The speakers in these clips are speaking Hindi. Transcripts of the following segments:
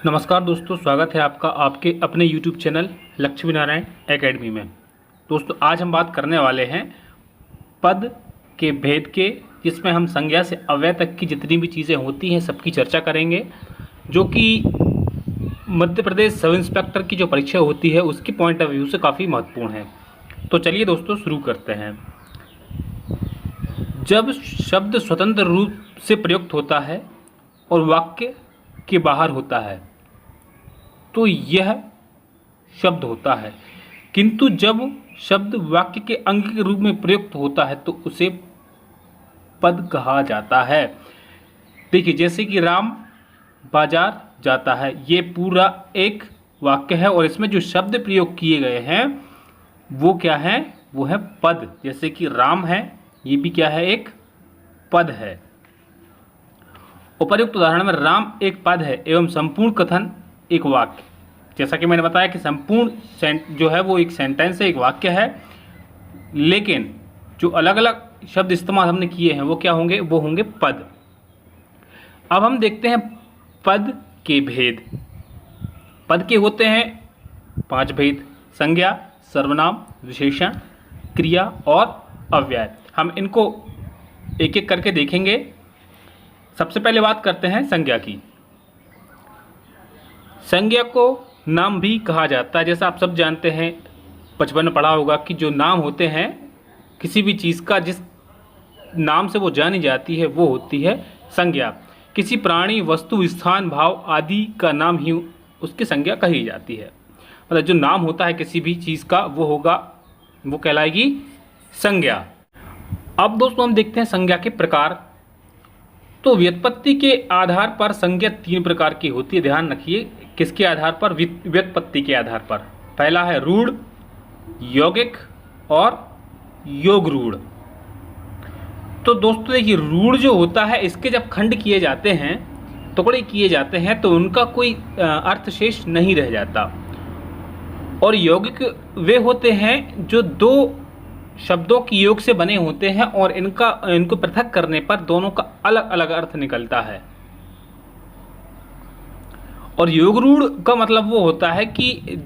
नमस्कार दोस्तों, स्वागत है आपका आपके अपने YouTube channel Lakshmi Narayan academy में। दोस्तों, आज हम बात करने वाले हैं पद के भेद के, जिसमें हम संज्ञा से अव्यय तक की जितनी भी चीज़ें होती हैं सबकी चर्चा करेंगे, जो कि मध्य प्रदेश सब इंस्पेक्टर की जो परीक्षा होती है उसकी पॉइंट ऑफ व्यू से काफ़ी महत्वपूर्ण है। तो चलिए दोस्तों शुरू करते हैं। जब शब्द स्वतंत्र रूप से प्रयुक्त होता है और वाक्य के बाहर होता है तो यह शब्द होता है, किंतु जब शब्द वाक्य के अंग के रूप में प्रयुक्त होता है तो उसे पद कहा जाता है। देखिए, जैसे कि राम बाजार जाता है, ये पूरा एक वाक्य है और इसमें जो शब्द प्रयोग किए गए हैं वो क्या है, वो है पद। जैसे कि राम है, ये भी क्या है, एक पद है। उपर्युक्त उदाहरण में राम एक पद है एवं संपूर्ण कथन एक वाक्य। जैसा कि मैंने बताया कि संपूर्ण जो है वो एक सेंटेंस है, एक वाक्य है, लेकिन जो अलग अलग शब्द इस्तेमाल हमने किए हैं वो क्या होंगे, वो होंगे पद। अब हम देखते हैं पद के भेद। पद के होते हैं 5 भेद: संज्ञा, सर्वनाम, विशेषण, क्रिया और अव्यय। हम इनको एक एक करके देखेंगे। सबसे पहले बात करते हैं संज्ञा की। संज्ञा को नाम भी कहा जाता है। जैसा आप सब जानते हैं, बचपन में पढ़ा होगा कि जो नाम होते हैं किसी भी चीज़ का, जिस नाम से वो जानी जाती है वो होती है संज्ञा। किसी प्राणी, वस्तु, स्थान, भाव आदि का नाम ही उसकी संज्ञा कही जाती है। मतलब जो नाम होता है किसी भी चीज़ का वो कहलाएगी संज्ञा। अब दोस्तों हम देखते हैं संज्ञा के प्रकार। तो व्युत्पत्ति के आधार पर संज्ञा 3 प्रकार की होती है। ध्यान रखिए, किसके आधार पर, व्युत्पत्ति के आधार पर। पहला है रूढ़, यौगिक और योग रूढ़। तो दोस्तों देखिए, रूढ़ जो होता है इसके जब खंड किए जाते हैं, टुकड़े किए जाते हैं, तो उनका कोई अर्थ शेष नहीं रह जाता। और यौगिक वे होते हैं जो 2 शब्दों की योग से बने होते हैं और इनको पृथक करने पर दोनों का अलग अलग अर्थ निकलता है। और योग रूढ़ का मतलब वो होता है कि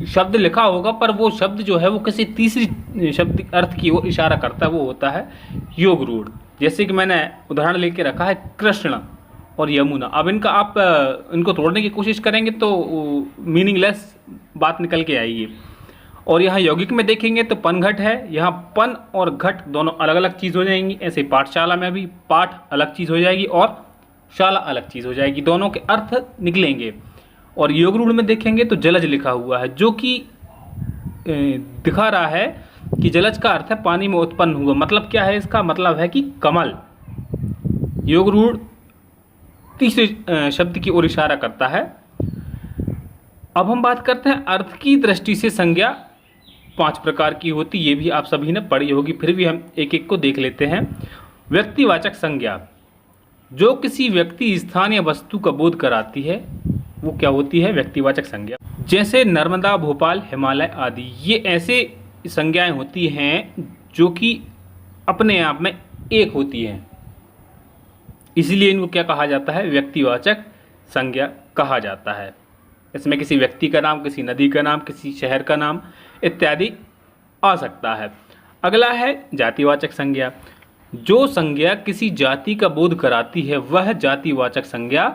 शब्द लिखा होगा पर वो शब्द जो है वो किसी तीसरी शब्द अर्थ की ओर इशारा करता है, वो होता है योग रूढ़। जैसे कि मैंने उदाहरण लेके रखा है कृष्ण और यमुना। अब इनको तोड़ने की कोशिश करेंगे तो मीनिंगलेस बात निकल के आएगी। और यहाँ यौगिक में देखेंगे तो पन घट है, यहाँ पन और घट दोनों अलग अलग चीज़ हो जाएंगी। ऐसे पाठशाला में भी पाठ अलग चीज़ हो जाएगी और शाला अलग चीज़ हो जाएगी, दोनों के अर्थ निकलेंगे। और योग रूढ़ में देखेंगे तो जलज लिखा हुआ है, जो कि दिखा रहा है कि जलज का अर्थ है पानी में उत्पन्न हुआ। मतलब क्या है, इसका मतलब है कि कमल। योग रूढ़ तीसरे शब्द की ओर इशारा करता है। अब हम बात करते हैं अर्थ की दृष्टि से संज्ञा 5 प्रकार की होती, ये भी आप सभी ने पढ़ी होगी, फिर भी हम एक एक को देख लेते हैं। व्यक्तिवाचक संज्ञा, जो किसी व्यक्ति, स्थान या वस्तु का बोध कराती है, वो क्या होती है, व्यक्तिवाचक संज्ञा। जैसे नर्मदा, भोपाल, हिमालय आदि, ये ऐसे संज्ञाएं होती हैं जो कि अपने आप में एक होती हैं, इसलिए इनको क्या कहा जाता है, व्यक्तिवाचक संज्ञा कहा जाता है। इसमें किसी व्यक्ति का नाम, किसी नदी का नाम, किसी शहर का नाम इत्यादि आ सकता है। अगला है जातिवाचक संज्ञा। जो संज्ञा किसी जाति का बोध कराती है वह जातिवाचक संज्ञा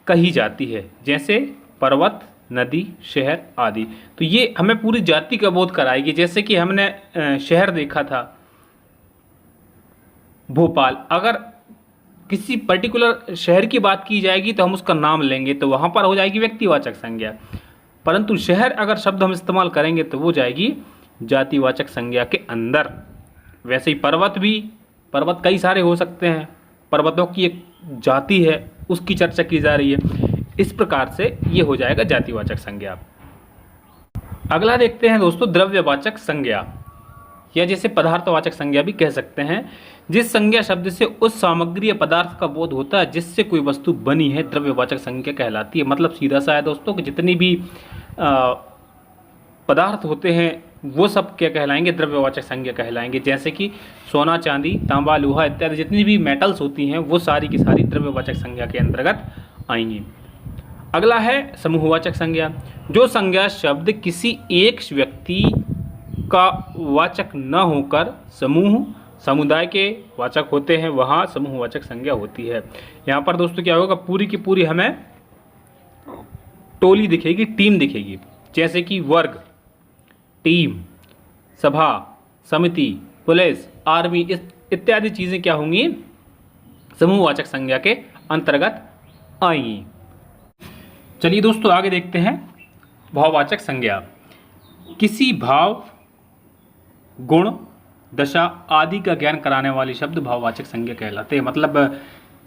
कही जाती है। जैसे पर्वत, नदी, शहर आदि, तो ये हमें पूरी जाति का बोध कराएगी। जैसे कि हमने शहर देखा था भोपाल, अगर किसी पर्टिकुलर शहर की बात की जाएगी तो हम उसका नाम लेंगे तो वहाँ पर हो जाएगी व्यक्तिवाचक संज्ञा, परंतु शहर अगर शब्द हम इस्तेमाल करेंगे तो वो जाएगी जातिवाचक संज्ञा के अंदर। वैसे ही पर्वत कई सारे हो सकते हैं, पर्वतों की एक जाति है उसकी चर्चा की जा रही है। इस प्रकार से ये हो जाएगा जातिवाचक संज्ञा। अगला देखते हैं दोस्तों द्रव्यवाचक संज्ञा, या जैसे पदार्थवाचक संज्ञा भी कह सकते हैं। जिस संज्ञा शब्द से उस सामग्री या पदार्थ का बोध होता है जिससे कोई वस्तु बनी है, द्रव्यवाचक संज्ञा कहलाती है। मतलब सीधा सा है दोस्तों कि जितनी भी पदार्थ होते हैं वो सब क्या कहलाएंगे, द्रव्यवाचक संज्ञा कहलाएंगे। जैसे कि सोना, चांदी, तांबा, लोहा इत्यादि जितनी भी मेटल्स होती हैं वो सारी की सारी द्रव्यवाचक संज्ञा के अंतर्गत आएंगी। अगला है समूहवाचक संज्ञा। जो संज्ञा शब्द किसी एक व्यक्ति का वाचक न होकर समूह समुदाय के वाचक होते हैं, वहाँ समूहवाचक संज्ञा होती है। यहाँ पर दोस्तों क्या होगा, पूरी की पूरी हमें टोली दिखेगी, टीम दिखेगी, जैसे कि वर्ग, टीम, सभा, समिति, पुलिस, आर्मी, इत्यादि चीज़ें क्या होंगी, समूहवाचक संज्ञा के अंतर्गत आएंगी। चलिए दोस्तों आगे देखते हैं भाववाचक संज्ञा। किसी भाव, गुण, दशा आदि का ज्ञान कराने वाले शब्द भाववाचक संज्ञा कहलाते हैं। मतलब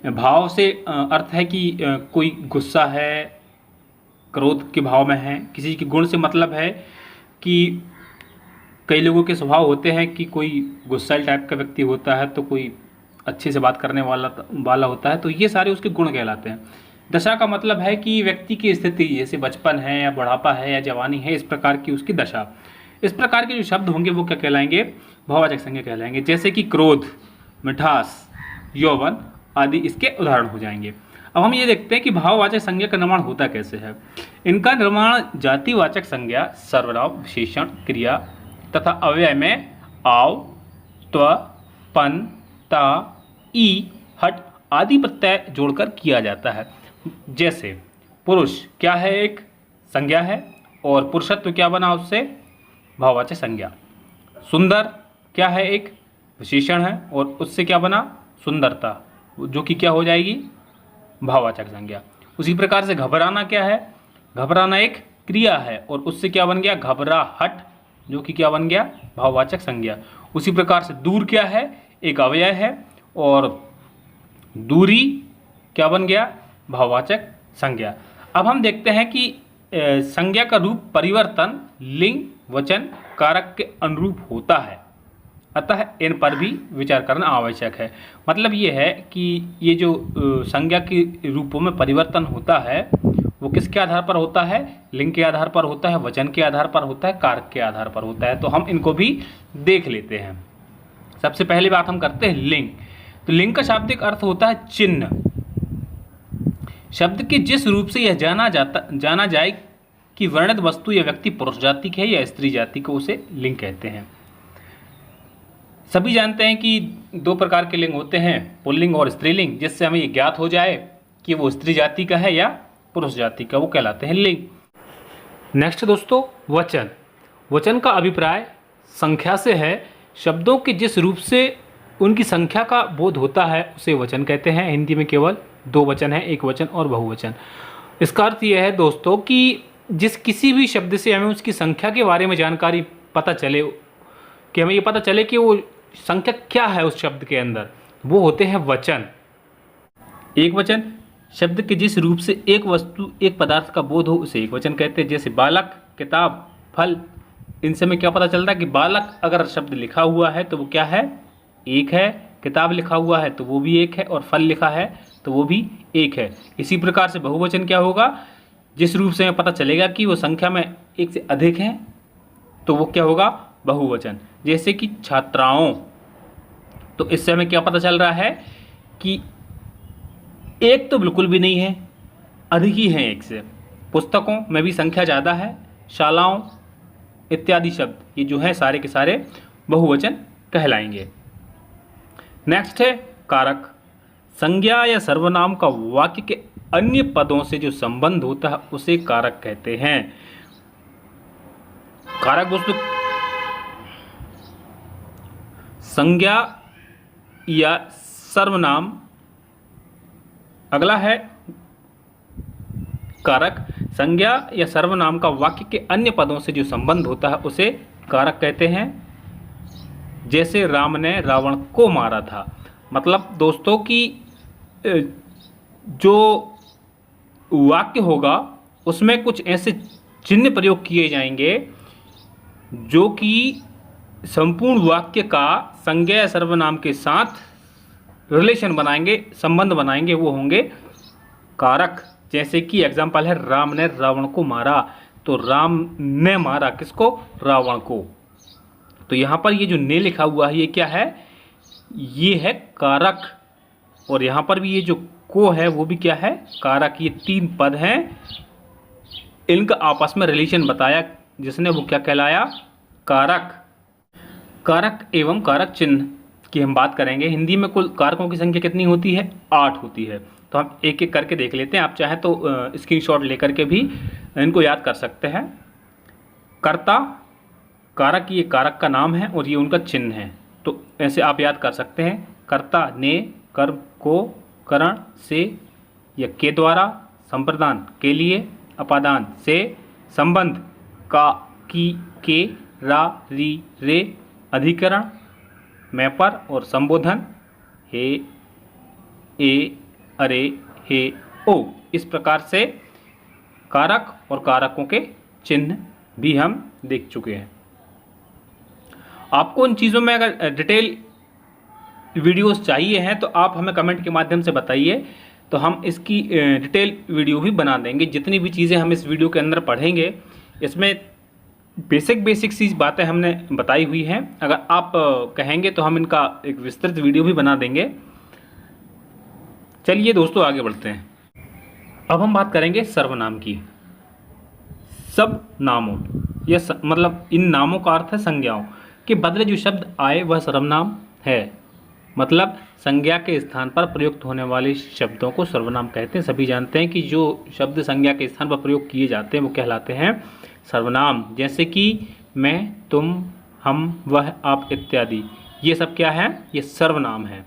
भाव से अर्थ है कि कोई गुस्सा है, क्रोध के भाव में है। किसी के गुण से मतलब है कि कई लोगों के स्वभाव होते हैं कि कोई गुस्सैल टाइप का व्यक्ति होता है तो कोई अच्छे से बात करने वाला होता है, तो ये सारे उसके गुण कहलाते हैं। दशा का मतलब है कि व्यक्ति की स्थिति, जैसे बचपन है या बुढ़ापा है या जवानी है, इस प्रकार की उसकी दशा। इस प्रकार के जो शब्द होंगे वो क्या कहलाएंगे, भाववाचक संज्ञा कहलाएंगे। जैसे कि क्रोध, मिठास, यौवन आदि इसके उदाहरण हो जाएंगे। अब हम ये देखते हैं कि भाववाचक संज्ञा का निर्माण होता कैसे है। इनका निर्माण जातिवाचक संज्ञा, सर्वनाम, विशेषण, क्रिया तथा अव्यय में आव, त्व, पन, ता, ई, हट आदि प्रत्यय जोड़कर किया जाता है। जैसे पुरुष क्या है, एक संज्ञा है और पुरुषत्व क्या बना उससे, भाववाचक संज्ञा। सुंदर क्या है, एक विशेषण है और उससे क्या बना, सुंदरता, जो कि क्या हो जाएगी, भाववाचक संज्ञा। उसी प्रकार से घबराना क्या है, घबराना एक क्रिया है और उससे क्या बन गया, घबराहट, जो कि क्या बन गया, भाववाचक संज्ञा। उसी प्रकार से दूर क्या है, एक अव्यय है और दूरी क्या बन गया, भाववाचक संज्ञा। अब हम देखते हैं कि संज्ञा का रूप परिवर्तन लिंग, वचन, कारक के अनुरूप होता है, अतः इन पर भी विचार करना आवश्यक है। मतलब ये है कि ये जो संज्ञा के रूपों में परिवर्तन होता है वो किसके आधार पर होता है, लिंग के आधार पर होता है, वचन के आधार पर होता है, कारक के आधार पर होता है। तो हम इनको भी देख लेते हैं। सबसे पहली बात हम करते हैं लिंग। तो लिंग का शाब्दिक अर्थ होता है चिन्ह। शब्द के जिस रूप से यह जाना जाए कि वर्णित वस्तु या व्यक्ति पुरुष जाति की है या स्त्री जाति को, उसे लिंग कहते हैं। सभी जानते हैं कि दो प्रकार के लिंग होते हैं, पुल्लिंग और स्त्रीलिंग, जिससे हमें ये ज्ञात हो जाए कि वो स्त्री जाति का है या पुरुष जाति का, वो कहलाते हैं लिंग। नेक्स्ट दोस्तों वचन। वचन का अभिप्राय संख्या से है। शब्दों के जिस रूप से उनकी संख्या का बोध होता है उसे वचन कहते हैं। हिंदी में केवल दो वचन है, एक वचन और बहुवचन। इसका अर्थ यह है दोस्तों कि जिस किसी भी शब्द से हमें उसकी संख्या के बारे में जानकारी पता चले, कि हमें ये पता चले कि वो संख्या क्या है उस शब्द के अंदर, वो होते हैं वचन। एक वचन शब्द के जिस रूप से एक वस्तु, एक पदार्थ का बोध हो उसे एक वचन कहते हैं। जैसे बालक, किताब, फल, इनसे हमें क्या पता चलता है कि बालक अगर शब्द लिखा हुआ है तो वो क्या है, एक है। किताब लिखा हुआ है तो वो भी एक है और फल लिखा है तो वो भी एक है। इसी प्रकार से बहुवचन क्या होगा, जिस रूप से हमें पता चलेगा कि वो संख्या में एक से अधिक हैं तो वो क्या होगा, बहुवचन। जैसे कि छात्राओं, तो इससे हमें क्या पता चल रहा है कि एक तो बिल्कुल भी नहीं है, अधिक ही है एक से। पुस्तकों में भी संख्या ज़्यादा है। शालाओं इत्यादि शब्द ये जो है सारे के सारे बहुवचन कहलाएंगे। नेक्स्ट है कारक। संज्ञा या सर्वनाम का वाक्य के अन्य पदों से जो संबंध होता है उसे कारक कहते हैं। कारक दोस्तों संज्ञा या सर्वनाम। अगला है कारक। संज्ञा या सर्वनाम का वाक्य के अन्य पदों से जो संबंध होता है उसे कारक कहते हैं। जैसे राम ने रावण को मारा था। मतलब दोस्तों कि जो वाक्य होगा उसमें कुछ ऐसे चिन्ह प्रयोग किए जाएंगे जो कि संपूर्ण वाक्य का संज्ञा या सर्वनाम के साथ रिलेशन बनाएंगे, संबंध बनाएंगे, वो होंगे कारक। जैसे कि एग्जाम्पल है राम ने रावण को मारा, तो राम ने मारा किसको, रावण को। तो यहाँ पर ये जो ने लिखा हुआ है ये क्या है, ये है कारक। और यहाँ पर भी ये जो को है वो भी क्या है, कारक। ये 3 पद हैं, इनका आपस में रिलेशन बताया जिसने, वो क्या कहलाया, कारक। कारक एवं कारक चिन्ह की हम बात करेंगे। हिंदी में कुल कारकों की संख्या कितनी होती है, 8 होती है। तो हम एक एक करके देख लेते हैं, आप चाहें तो स्क्रीनशॉट लेकर के भी इनको याद कर सकते हैं। कर्ता, कारक, ये कारक का नाम है और ये उनका चिन्ह है। तो ऐसे आप याद कर सकते हैं, कर्ता ने कर्म को करण से या के द्वारा, संप्रदान के लिए, अपादान से, संबंध का, की, के, रा, री, रे, अधिकरण मैं पर और संबोधन हे, ए, अरे, हे, ओ। इस प्रकार से कारक और कारकों के चिन्ह भी हम देख चुके हैं। आपको इन चीज़ों में अगर डिटेल वीडियोस चाहिए हैं तो आप हमें कमेंट के माध्यम से बताइए, तो हम इसकी डिटेल वीडियो भी बना देंगे। जितनी भी चीज़ें हम इस वीडियो के अंदर पढ़ेंगे, इसमें बेसिक सी बातें हमने बताई हुई हैं। अगर आप कहेंगे तो हम इनका एक विस्तृत वीडियो भी बना देंगे। चलिए दोस्तों आगे बढ़ते हैं। अब हम बात करेंगे सर्वनाम की। सब नामों या मतलब इन नामों का अर्थ है संज्ञाओं के बदले जो शब्द आए वह सर्वनाम है। मतलब संज्ञा के स्थान पर प्रयुक्त होने वाले शब्दों को सर्वनाम कहते हैं। सभी जानते हैं कि जो शब्द संज्ञा के स्थान पर प्रयोग किए जाते हैं वो कहलाते हैं सर्वनाम। जैसे कि मैं, तुम, हम, वह, आप इत्यादि, ये सब क्या है, ये सर्वनाम है।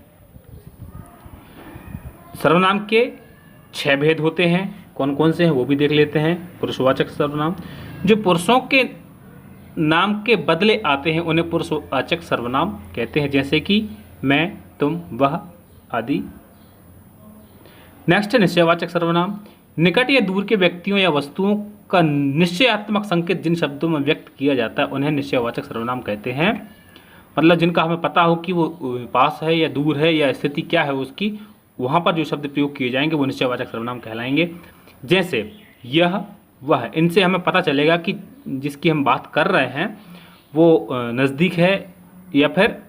सर्वनाम के 6 भेद होते हैं। कौन कौन से हैं वो भी देख लेते हैं। पुरुषवाचक सर्वनाम, जो पुरुषों के नाम के बदले आते हैं उन्हें पुरुषवाचक सर्वनाम कहते हैं, जैसे कि मैं, तुम, वह आदि। नेक्स्ट है निश्चयवाचक सर्वनाम। निकट या दूर के व्यक्तियों या वस्तुओं का निश्चयात्मक संकेत जिन शब्दों में व्यक्त किया जाता है उन्हें निश्चयवाचक सर्वनाम कहते हैं। मतलब जिनका हमें पता हो कि वो पास है या दूर है या स्थिति क्या है उसकी, वहाँ पर जो शब्द प्रयोग किए जाएंगे वो निश्चयवाचक सर्वनाम कहलाएंगे। जैसे यह, वह, इनसे हमें पता चलेगा कि जिसकी हम बात कर रहे हैं वो नज़दीक है या फिर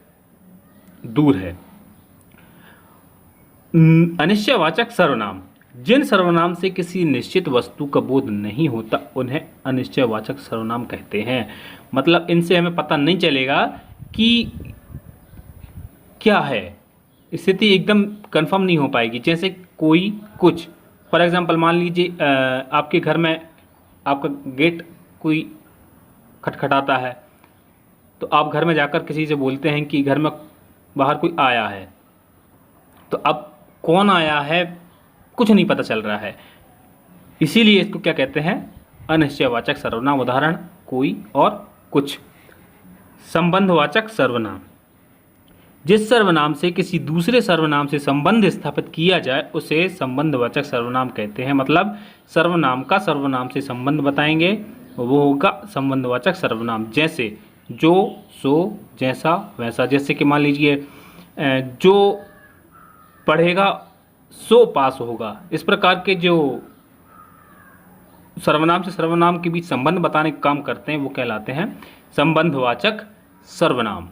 दूर है। अनिश्चयवाचक सर्वनाम, जिन सर्वनाम से किसी निश्चित वस्तु का बोध नहीं होता उन्हें अनिश्चयवाचक सर्वनाम कहते हैं। मतलब इनसे हमें पता नहीं चलेगा कि क्या है, स्थिति एकदम कंफर्म नहीं हो पाएगी। जैसे कोई, कुछ। फॉर एग्जांपल मान लीजिए आपके घर में आपका गेट कोई खटखटाता है, तो आप घर में जाकर किसी से बोलते हैं कि घर में बाहर कोई आया है। तो अब कौन आया है कुछ नहीं पता चल रहा है, इसीलिए इसको क्या कहते हैं, अनिश्चयवाचक सर्वनाम। उदाहरण कोई और कुछ। संबंधवाचक सर्वनाम, जिस सर्वनाम से किसी दूसरे सर्वनाम से संबंध स्थापित किया जाए उसे संबंधवाचक सर्वनाम कहते हैं। मतलब सर्वनाम का सर्वनाम से संबंध बताएंगे, वो होगा संबंधवाचक सर्वनाम। जैसे जो, सो, जैसा, वैसा। जैसे कि मान लीजिए जो पढ़ेगा सो पास होगा। इस प्रकार के जो सर्वनाम से सर्वनाम के बीच संबंध बताने का काम करते हैं वो कहलाते हैं संबंधवाचक सर्वनाम।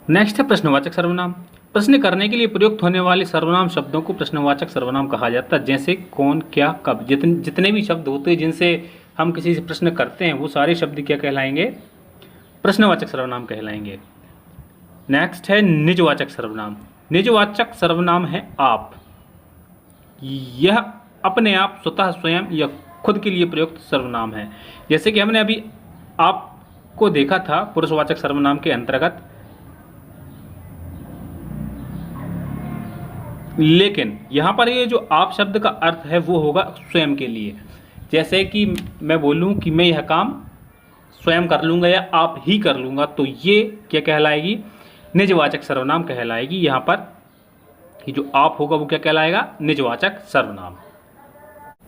नेक्स्ट है प्रश्नवाचक सर्वनाम। प्रश्न करने के लिए प्रयुक्त होने वाले सर्वनाम शब्दों को प्रश्नवाचक सर्वनाम कहा जाता है। जैसे कौन, क्या, कब। जितने भी शब्द होते हैं जिनसे हम किसी से प्रश्न करते हैं वो सारे शब्द क्या कहलाएंगे, प्रश्नवाचक सर्वनाम कहलाएंगे। नेक्स्ट है निजवाचक सर्वनाम। निजवाचक सर्वनाम है आप। यह अपने आप, स्वतः, स्वयं या खुद के लिए प्रयुक्त सर्वनाम है। जैसे कि हमने अभी आपको देखा था पुरुषवाचक सर्वनाम के अंतर्गत, लेकिन यहाँ पर ये जो आप शब्द का अर्थ है वो होगा स्वयं के लिए। जैसे कि मैं बोलूँ कि मैं यह काम स्वयं कर लूँगा या आप ही कर लूँगा, तो ये क्या कहलाएगी, निजवाचक सर्वनाम कहलाएगी। यहाँ पर कि जो आप होगा वो क्या कहलाएगा, निजवाचक सर्वनाम।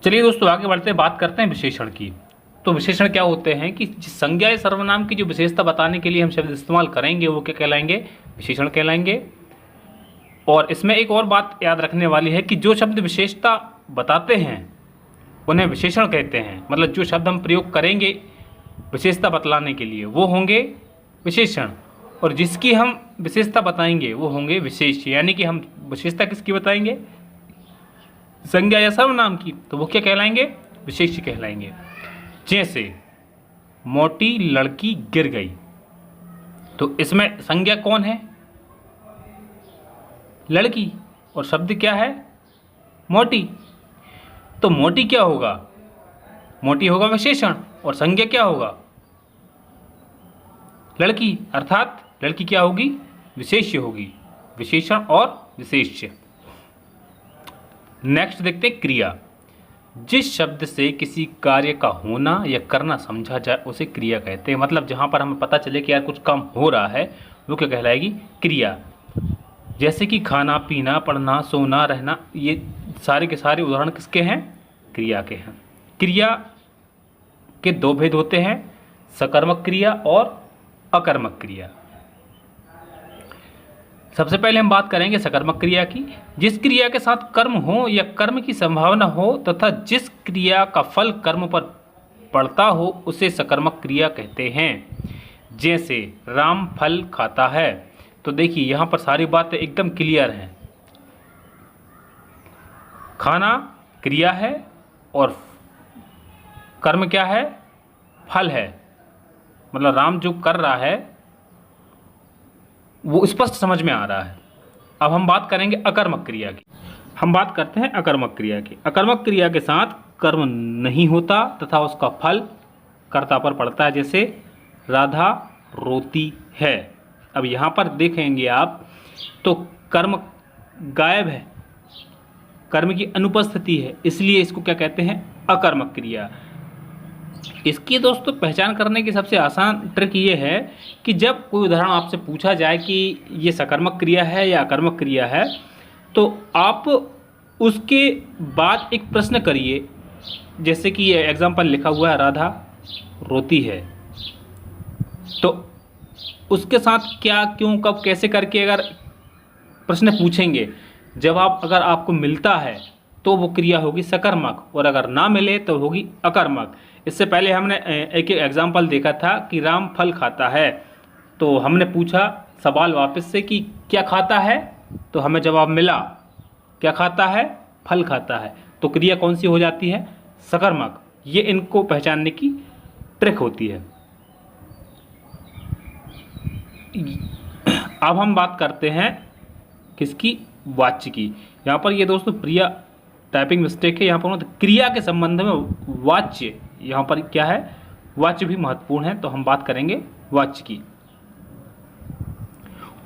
चलिए दोस्तों आगे बढ़ते हैं, बात करते हैं विशेषण की। तो विशेषण क्या होते हैं कि संज्ञा या सर्वनाम की जो विशेषता बताने के लिए हम शब्द इस्तेमाल करेंगे वो क्या कहलाएंगे, विशेषण कहलाएंगे। और इसमें एक और बात याद रखने वाली है कि जो शब्द विशेषता बताते हैं उन्हें विशेषण कहते हैं। मतलब जो शब्द हम प्रयोग करेंगे विशेषता बतलाने के लिए वो होंगे विशेषण, और जिसकी हम विशेषता बताएंगे वो होंगे विशेष्य। यानी कि हम विशेषता किसकी बताएंगे? संज्ञा या सर्वनाम की, तो वो क्या कहलाएंगे? विशेष्य कहलाएंगे। जैसे मोटी लड़की गिर गई, तो इसमें संज्ञा कौन है? लड़की, और शब्द क्या है? मोटी। तो मोटी क्या होगा? मोटी होगा विशेषण, और संज्ञा क्या होगा? लड़की, अर्थात लड़की क्या होगी? विशेष्य होगी। विशेषण और विशेष्य। नेक्स्ट देखते हैं क्रिया। जिस शब्द से किसी कार्य का होना या करना समझा जाए उसे क्रिया कहते हैं। मतलब जहां पर हमें पता चले कि यार कुछ काम हो रहा है, वो क्या कहलाएगी? क्रिया। जैसे कि खाना, पीना, पढ़ना, सोना, रहना, ये सारे के सारे उदाहरण किसके हैं? क्रिया के हैं। क्रिया के दो भेद होते हैं, सकर्मक क्रिया और अकर्मक क्रिया। सबसे पहले हम बात करेंगे सकर्मक क्रिया की। जिस क्रिया के साथ कर्म हो या कर्म की संभावना हो तथा जिस क्रिया का फल कर्म पर पड़ता हो उसे सकर्मक क्रिया कहते हैं। जैसे राम फल खाता है, तो देखिए यहां पर सारी बातें एकदम क्लियर हैं। खाना क्रिया है और कर्म क्या है? फल है। मतलब राम जो कर रहा है वो स्पष्ट समझ में आ रहा है। अब हम बात करेंगे अकर्मक क्रिया की। हम बात करते हैं अकर्मक क्रिया की। अकर्मक क्रिया के साथ कर्म नहीं होता तथा उसका फल कर्ता पर पड़ता है। जैसे राधा रोती है। अब यहाँ पर देखेंगे आप तो कर्म गायब है, कर्म की अनुपस्थिति है, इसलिए इसको क्या कहते हैं? अकर्मक क्रिया। इसकी दोस्तों पहचान करने की सबसे आसान ट्रिक ये है कि जब कोई उदाहरण आपसे पूछा जाए कि ये सकर्मक क्रिया है या अकर्मक क्रिया है, तो आप उसके बाद एक प्रश्न करिए। जैसे कि ये एग्जाम्पल लिखा हुआ है, राधा रोती है, तो उसके साथ क्या, क्यों, कब, कैसे करके अगर प्रश्न पूछेंगे, जवाब अगर आपको मिलता है तो वो क्रिया होगी सकर्मक, और अगर ना मिले तो होगी अकर्मक। इससे पहले हमने एक एग्जाम्पल देखा था कि राम फल खाता है, तो हमने पूछा सवाल वापस से कि क्या खाता है, तो हमें जवाब मिला क्या खाता है? फल खाता है। तो क्रिया कौन सी हो जाती है? सकर्मक। ये इनको पहचानने की ट्रिक होती है। अब हम बात करते हैं किसकी? वाच्य की। यहाँ पर ये दोस्तों प्रिया टाइपिंग मिस्टेक है। यहाँ पर क्रिया के संबंध में वाच्य, यहाँ पर क्या है? वाच्य भी महत्वपूर्ण है, तो हम बात करेंगे वाच्य की।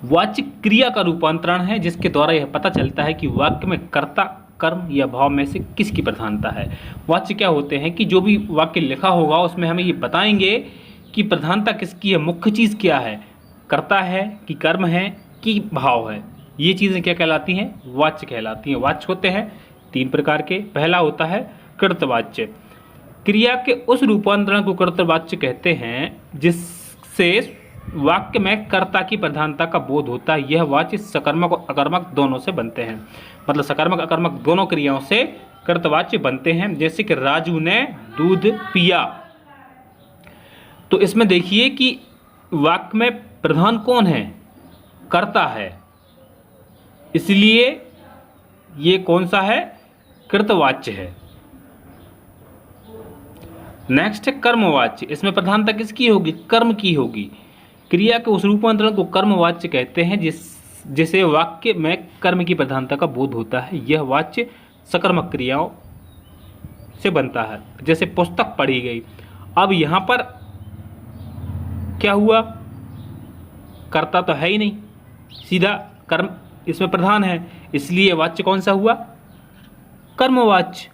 वाच्य क्रिया का रूपांतरण है जिसके द्वारा यह पता चलता है कि वाक्य में कर्ता, कर्म या भाव में से किसकी प्रधानता है। वाच्य क्या होते हैं कि जो भी वाक्य लिखा होगा उसमें हमें ये बताएंगे कि प्रधानता किसकी है, मुख्य चीज़ क्या है, कर्ता है कि कर्म है कि भाव है। ये चीज़ें क्या कहलाती हैं? वाच्य कहलाती हैं। वाच्य होते हैं 3 प्रकार के। पहला होता है कृतवाच्य। क्रिया के उस रूपांतरण को कृतवाच्य कहते हैं जिससे वाक्य में कर्ता की प्रधानता का बोध होता है। यह वाच्य सकर्मक और अकर्मक दोनों से बनते हैं। मतलब सकर्मक अकर्मक दोनों क्रियाओं से कृतवाच्य बनते हैं। जैसे कि राजू ने दूध पिया, तो इसमें देखिए कि वाक्य में प्रधान कौन है? कर्ता है, इसलिए ये कौन सा है? कृतवाच्य है। नेक्स्ट है कर्मवाच्य। इसमें प्रधानता किसकी होगी? कर्म की होगी। क्रिया के उस रूपांतरण को कर्मवाच्य कहते हैं जिसे वाक्य में कर्म की प्रधानता का बोध होता है। यह वाच्य सकर्मक क्रियाओं से बनता है। जैसे पुस्तक पढ़ी गई, अब यहाँ पर क्या हुआ? कर्ता तो है ही नहीं, सीधा कर्म इसमें प्रधान है, इसलिए वाच्य कौन सा हुआ? कर्मवाच्य।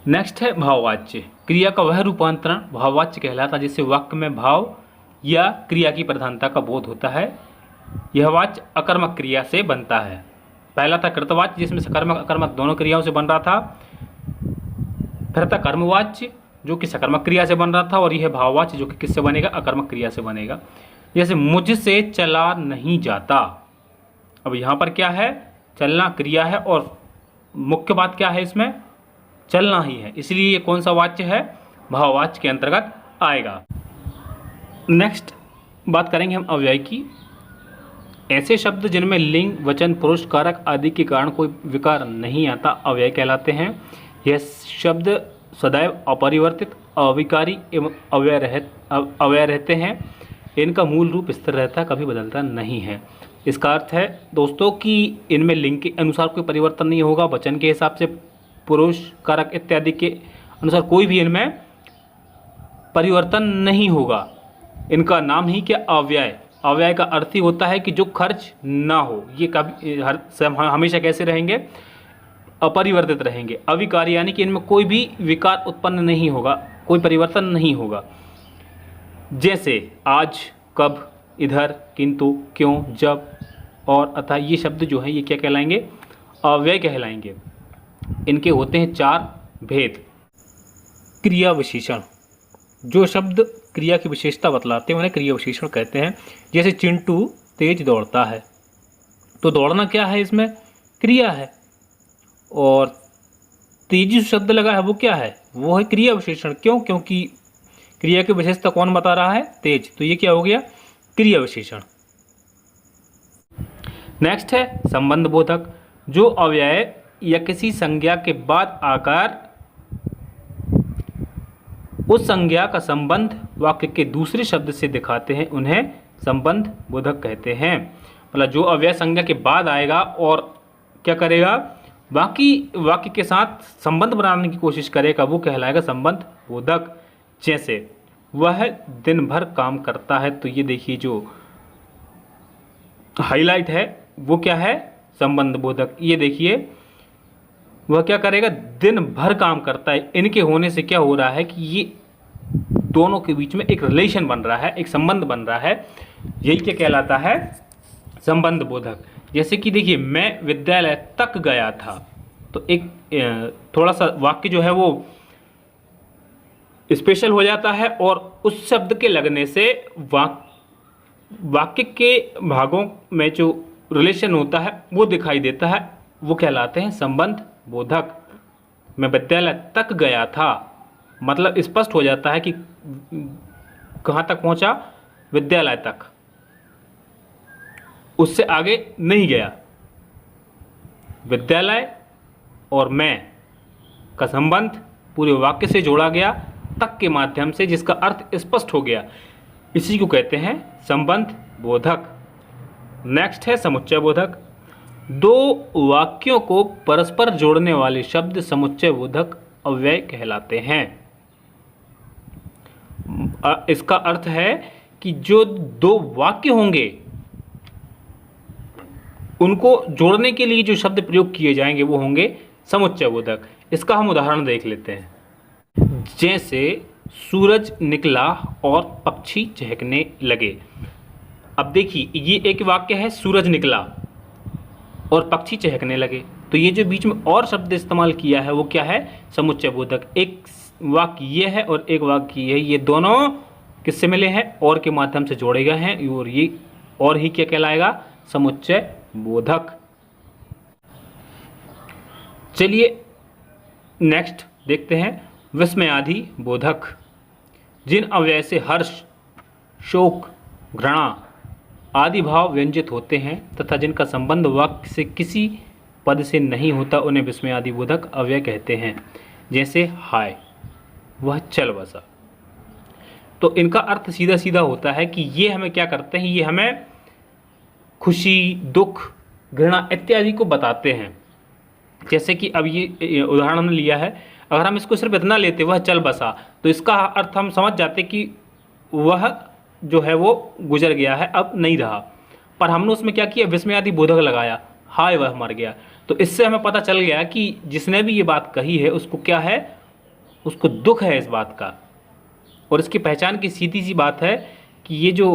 नेक्स्ट है भाववाच्य। क्रिया का वह रूपांतरण भाववाच्य कहलाता है जिससे वाक्य में भाव या क्रिया की प्रधानता का बोध होता है। यह वाच्य अकर्मक क्रिया से बनता है। पहला था कृतवाच्य जिसमें सकर्मक अकर्मक दोनों क्रियाओं से बन रहा था। फिर था कर्मवाच्य जो कि सकर्मक क्रिया से बन रहा था, और यह भाववाच्य जो कि किससे बनेगा? अकर्मक क्रिया से बनेगा। जैसे मुझसे चला नहीं जाता, अब यहाँ पर क्या है? चलना क्रिया है और मुख्य बात क्या है? इसमें चलना ही है, इसलिए ये कौन सा वाच्य है? भाववाच्य के अंतर्गत आएगा। नेक्स्ट बात करेंगे हम अव्यय की। ऐसे शब्द जिनमें लिंग, वचन, पुरुष, कारक आदि के कारण कोई विकार नहीं आता अव्यय कहलाते हैं। यह शब्द सदैव अपरिवर्तित, अविकारी एवं अव्यय रहते हैं। इनका मूल रूप स्थिर रहता है, कभी बदलता नहीं है। इसका अर्थ है दोस्तों कि इनमें लिंग के अनुसार कोई परिवर्तन नहीं होगा, वचन के हिसाब से, पुरुष, कारक इत्यादि के अनुसार कोई भी इनमें परिवर्तन नहीं होगा। इनका नाम ही क्या, अव्यय। अव्यय का अर्थ ही होता है कि जो खर्च ना हो। ये कभी हमेशा कैसे रहेंगे, अपरिवर्तित रहेंगे। अविकारी यानी कि इनमें कोई भी विकार उत्पन्न नहीं होगा, कोई परिवर्तन नहीं होगा। जैसे आज, कब, इधर, किंतु, क्यों, जब और अतः, ये शब्द जो है ये क्या कहलाएंगे, अव्यय कहलाएंगे। इनके होते हैं 4 भेद। क्रिया विशेषण, जो शब्द क्रिया की विशेषता बतलाते हैं उन्हें क्रिया विशेषण कहते हैं। जैसे चिंटू तेज दौड़ता है, तो दौड़ना क्या है, इसमें क्रिया है। और तेजी से शब्द लगा है वो क्या है, वो है क्रिया विशेषण। क्यों, क्योंकि क्रिया की विशेषता कौन बता रहा है, तेज, तो ये क्या हो गया, क्रिया विशेषण। नेक्स्ट है संबंध बोधक, जो अव्यय या किसी संज्ञा के बाद आकर उस संज्ञा का संबंध वाक्य के दूसरे शब्द से दिखाते हैं उन्हें संबंध बोधक कहते हैं। मतलब जो अव्यय संज्ञा के बाद आएगा और क्या करेगा, बाकी वाक्य के साथ संबंध बनाने की कोशिश करेगा, वो कहलाएगा संबंध बोधक। जैसे वह दिन भर काम करता है, तो ये देखिए जो हाईलाइट है वो क्या है, संबंध बोधक। ये देखिए वह क्या करेगा, दिन भर काम करता है। इनके होने से क्या हो रहा है कि ये दोनों के बीच में एक रिलेशन बन रहा है, एक संबंध बन रहा है। यही क्या कहलाता है, संबंध बोधक। जैसे कि देखिए मैं विद्यालय तक गया था, तो एक थोड़ा सा वाक्य जो है वो स्पेशल हो जाता है और उस शब्द के लगने से वाक्य के भागों में जो रिलेशन होता है वो दिखाई देता है, वो कहलाते हैं संबंध बोधक। मैं विद्यालय तक गया था, मतलब स्पष्ट हो जाता है कि कहाँ तक पहुँचा, विद्यालय तक, उससे आगे नहीं गया। विद्यालय और मैं का संबंध पूरे वाक्य से जोड़ा गया तक के माध्यम से, जिसका अर्थ स्पष्ट हो गया। इसी को कहते हैं संबंध बोधक। नेक्स्ट है समुच्चय बोधक, दो वाक्यों को परस्पर जोड़ने वाले शब्द समुच्चय बोधक अव्यय कहलाते हैं। इसका अर्थ है कि जो दो वाक्य होंगे उनको जोड़ने के लिए जो शब्द प्रयोग किए जाएंगे वो होंगे समुच्चय बोधक। इसका हम उदाहरण देख लेते हैं। जैसे सूरज निकला और पक्षी चहकने लगे। अब देखिए ये एक वाक्य है, सूरज निकला और पक्षी चहकने लगे, तो ये जो बीच में और शब्द इस्तेमाल किया है वो क्या है, समुच्चय बोधक। एक वाक्य ये है और एक वाक्य ये है, ये दोनों किससे मिले हैं, और के माध्यम से जोड़े गए हैं, और ये और ही क्या कहलाएगा, समुच्चय बोधक। चलिए नेक्स्ट देखते हैं विस्मयादि बोधक, जिन अव्यय से हर्ष, शोक, घृणा आदि भाव व्यंजित होते हैं तथा जिनका संबंध वाक्य से किसी पद से नहीं होता उन्हें विस्मयादि बोधक अव्यय कहते हैं। जैसे हाय, वह चल बसा। तो इनका अर्थ सीधा सीधा होता है कि ये हमें क्या करते हैं, ये हमें खुशी, दुख, घृणा इत्यादि को बताते हैं। जैसे कि अब ये उदाहरण हमने लिया है, अगर हम इसको सिर्फ इतना लेते वह चल बसा, तो इसका अर्थ हम समझ जाते कि वह जो है वो गुजर गया है, अब नहीं रहा। पर हमने उसमें क्या किया, विस्मयादि बोधक लगाया, हाय वह मर गया। तो इससे हमें पता चल गया कि जिसने भी ये बात कही है उसको क्या है, उसको दुख है इस बात का। और इसकी पहचान की सीधी सी बात है कि ये जो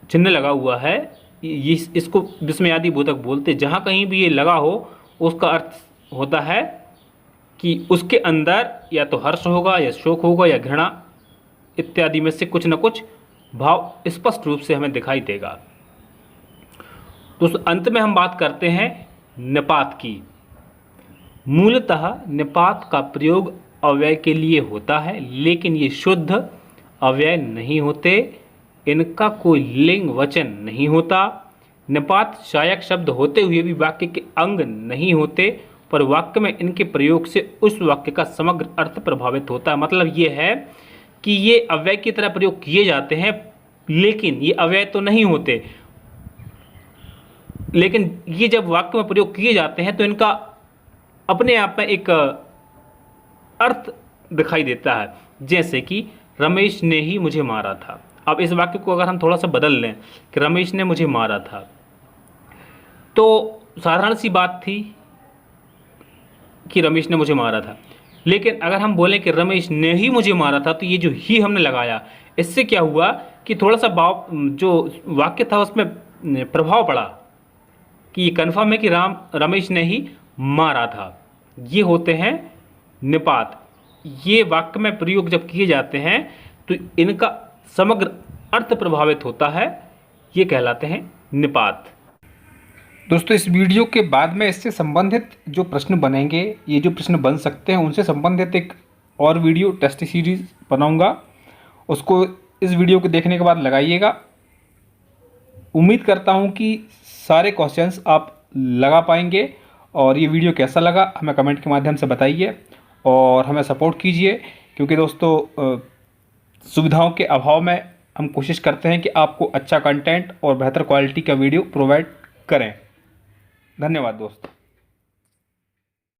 चिन्ह लगा हुआ है ये इसको विस्मयादि बोधक बोलते। जहाँ कहीं भी ये लगा हो उसका अर्थ होता है कि उसके अंदर या तो हर्ष होगा या शोक होगा या घृणा इत्यादि में से कुछ न कुछ भाव स्पष्ट रूप से हमें दिखाई देगा। तो अंत में हम बात करते हैं निपात की। मूलतः निपात का प्रयोग अव्यय के लिए होता है, लेकिन ये शुद्ध अव्यय नहीं होते। इनका कोई लिंग वचन नहीं होता। निपात सहायक शब्द होते हुए भी वाक्य के अंग नहीं होते, पर वाक्य में इनके प्रयोग से उस वाक्य का समग्र अर्थ प्रभावित होता है। मतलब ये है कि ये अव्यय की तरह प्रयोग किए जाते हैं, लेकिन ये अव्यय तो नहीं होते, लेकिन ये जब वाक्य में प्रयोग किए जाते हैं तो इनका अपने आप में एक अर्थ दिखाई देता है। जैसे कि रमेश ने ही मुझे मारा था। अब इस वाक्य को अगर हम थोड़ा सा बदल लें कि रमेश ने मुझे मारा था, तो साधारण सी बात थी कि रमेश ने मुझे मारा था। लेकिन अगर हम बोलें कि रमेश ने ही मुझे मारा था, तो ये जो ही हमने लगाया, इससे क्या हुआ कि थोड़ा सा जो वाक्य था उसमें प्रभाव पड़ा कि ये कन्फर्म है कि रमेश ने ही मारा था। ये होते हैं निपात। ये वाक्य में प्रयोग जब किए जाते हैं तो इनका समग्र अर्थ प्रभावित होता है, ये कहलाते हैं निपात। दोस्तों, इस वीडियो के बाद में इससे संबंधित जो प्रश्न बनेंगे, ये जो प्रश्न बन सकते हैं, उनसे संबंधित एक और वीडियो टेस्ट सीरीज बनाऊंगा। उसको इस वीडियो को देखने के बाद लगाइएगा। उम्मीद करता हूं कि सारे क्वेश्चंस आप लगा पाएंगे। और ये वीडियो कैसा लगा हमें कमेंट के माध्यम से बताइए और हमें सपोर्ट कीजिए, क्योंकि दोस्तों सुविधाओं के अभाव में हम कोशिश करते हैं कि आपको अच्छा कंटेंट और बेहतर क्वालिटी का वीडियो प्रोवाइड करें। धन्यवाद दोस्तों।